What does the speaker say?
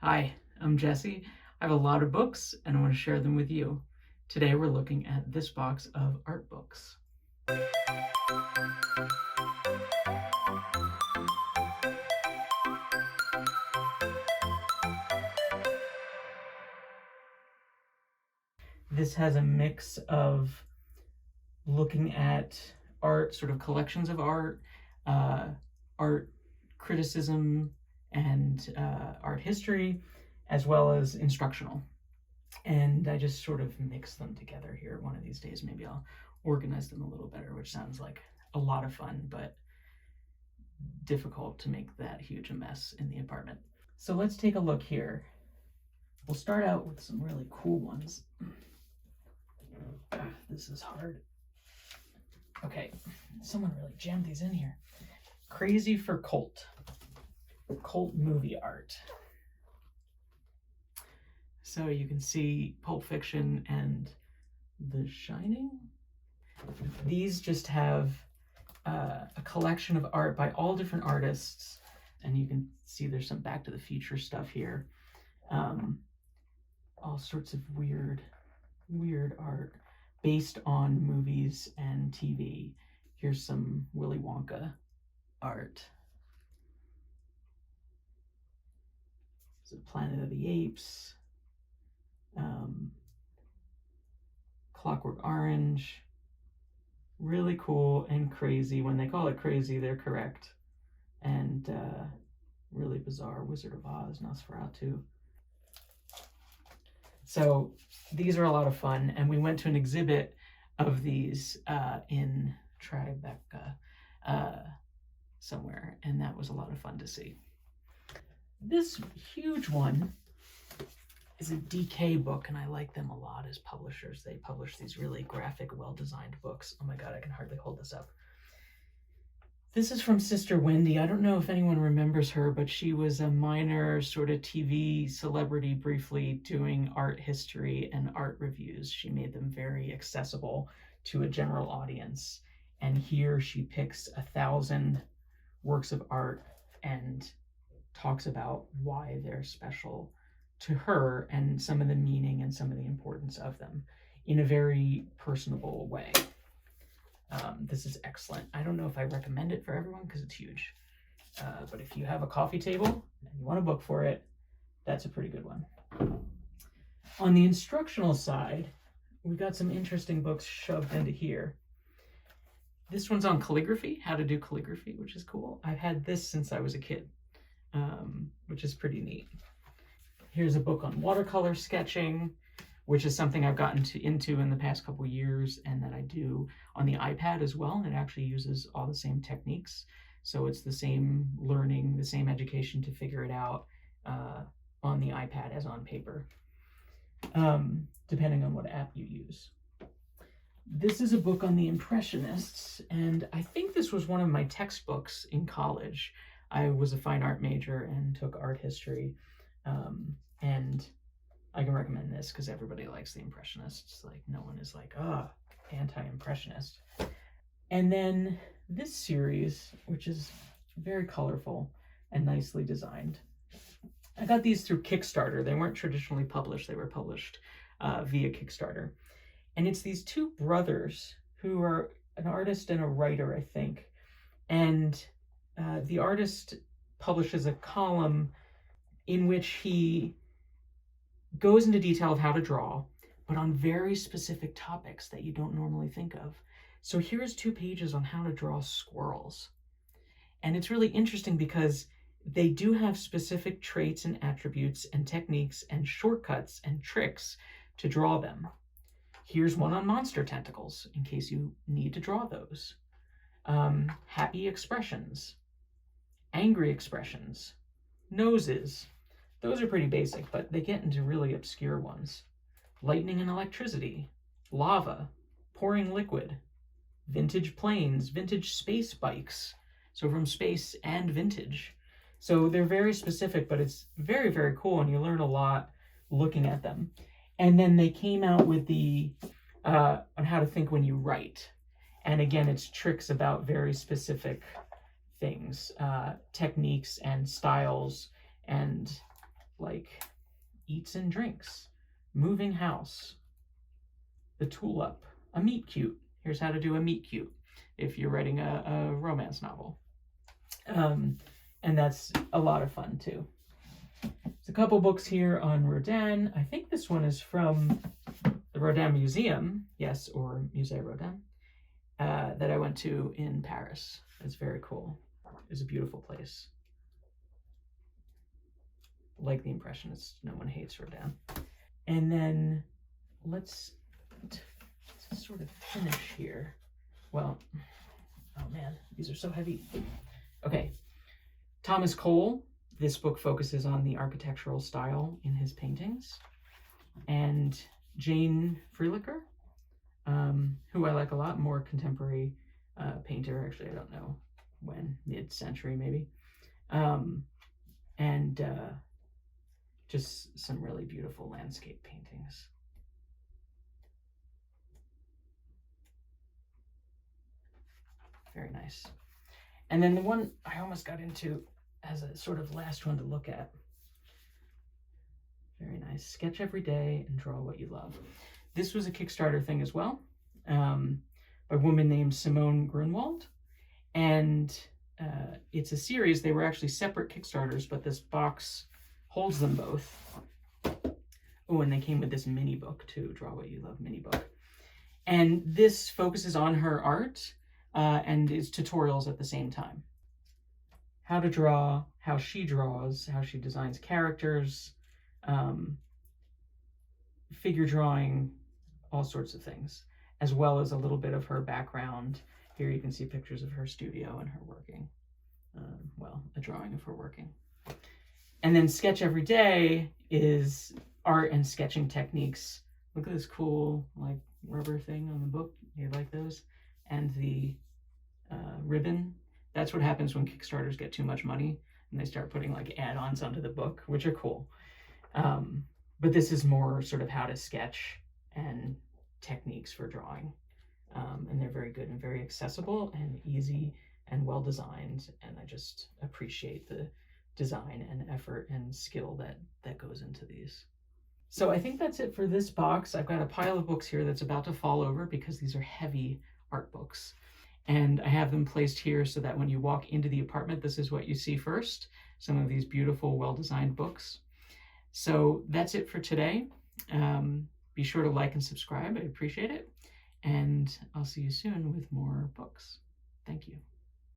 Hi, I'm Jesse. I have a lot of books and I want to share them with you. Today we're looking at this box of art books. This has a mix of looking at art, sort of collections of art, art criticism, and art history, as well as instructional. And I just sort of mix them together here. One of these days, maybe I'll organize them a little better, which sounds like a lot of fun, but difficult to make that huge a mess in the apartment. So let's take a look here. We'll start out with some really cool ones. This is hard. Okay, someone really jammed these in here. Crazy for Cult movie art. So you can see Pulp Fiction and The Shining. These just have a collection of art by all different artists, and you can see there's some Back to the Future stuff here. All sorts of weird art based on movies and TV. Here's some Willy Wonka art. So Planet of the Apes, Clockwork Orange. Really cool and crazy. When they call it crazy, they're correct. And really bizarre. Wizard of Oz, Nosferatu. So these are a lot of fun, and we went to an exhibit of these in Tribeca somewhere, and that was a lot of fun to see. This huge one is a DK book, and I like them a lot as publishers. They publish these really graphic, well-designed books. Oh my God, I can hardly hold this up. This is from Sister Wendy. I don't know if anyone remembers her, but she was a minor sort of TV celebrity briefly doing art history and art reviews. She made them very accessible to a general audience. And here she picks 1,000 works of art and talks about why they're special to her and some of the meaning and some of the importance of them in a very personable way. This is excellent. I don't know if I recommend it for everyone because it's huge. But if you have a coffee table and you want a book for it, that's a pretty good one. On the instructional side, we got some interesting books shoved into here. This one's on calligraphy, how to do calligraphy, which is cool. I've had this since I was a kid, which is pretty neat. Here's a book on watercolor sketching, which is something I've gotten into in the past couple of years, and that I do on the iPad as well. And it actually uses all the same techniques. So it's the same learning, the same education to figure it out on the iPad as on paper, depending on what app you use. This is a book on the Impressionists, and I think this was one of my textbooks in college. I was a fine art major and took art history, and I can recommend this because everybody likes the Impressionists. Like, no one is like, anti-Impressionist. And then this series, which is very colorful and nicely designed. I got these through Kickstarter. They weren't traditionally published. They were published via Kickstarter. And it's these two brothers who are an artist and a writer, I think. And the artist publishes a column in which he goes into detail of how to draw, but on very specific topics that you don't normally think of. So here's 2 pages on how to draw squirrels. And it's really interesting because they do have specific traits and attributes and techniques and shortcuts and tricks to draw them. Here's one on monster tentacles, in case you need to draw those. Happy expressions, angry expressions, noses. Those are pretty basic, but they get into really obscure ones. Lightning and electricity, lava, pouring liquid, vintage planes, vintage space bikes. So from space and vintage. So they're very specific, but it's very, very cool, and you learn a lot looking at them. And then they came out with the on how to think when you write. And again, it's tricks about very specific things, techniques and styles and like Eats and Drinks, Moving House, The Tulip, a meet cute. Here's how to do a meet cute if you're writing a romance novel. And that's a lot of fun too. There's a couple books here on Rodin. I think this one is from the Rodin Museum, yes, or Musée Rodin, that I went to in Paris. It's very cool. It's a beautiful place. Like the Impressionists, no one hates Rodin. And then let's sort of finish here. Well, oh man, these are so heavy. Okay, Thomas Cole. This book focuses on the architectural style in his paintings. And Jane Freilicher, who I like a lot, more contemporary painter. Actually, I don't know when, mid-century maybe. And just some really beautiful landscape paintings. Very nice. And then the one I almost got into as a sort of last one to look at. Very nice. Sketch every day and draw what you love. This was a Kickstarter thing as well, by a woman named Simone Grunwald. And it's a series. They were actually separate Kickstarters, but this box holds them both. Oh, and they came with this mini book too, Draw What You Love mini book. And this focuses on her art and is tutorials at the same time. How to draw, how she draws, how she designs characters, figure drawing, all sorts of things, as well as a little bit of her background. Here you can see pictures of her studio and her working. Well, a drawing of her working. And then Sketch Every Day is art and sketching techniques. Look at this cool like rubber thing on the book. You like those? And the ribbon. That's what happens when Kickstarters get too much money and they start putting like add-ons onto the book, which are cool. But this is more sort of how to sketch and techniques for drawing. And they're very good and very accessible and easy and well designed. And I just appreciate the design and effort and skill that goes into these. So I think that's it for this box. I've got a pile of books here that's about to fall over because these are heavy art books. And I have them placed here so that when you walk into the apartment, this is what you see first. Some of these beautiful, well-designed books. So that's it for today. Be sure to like and subscribe. I appreciate it. And I'll see you soon with more books. Thank you.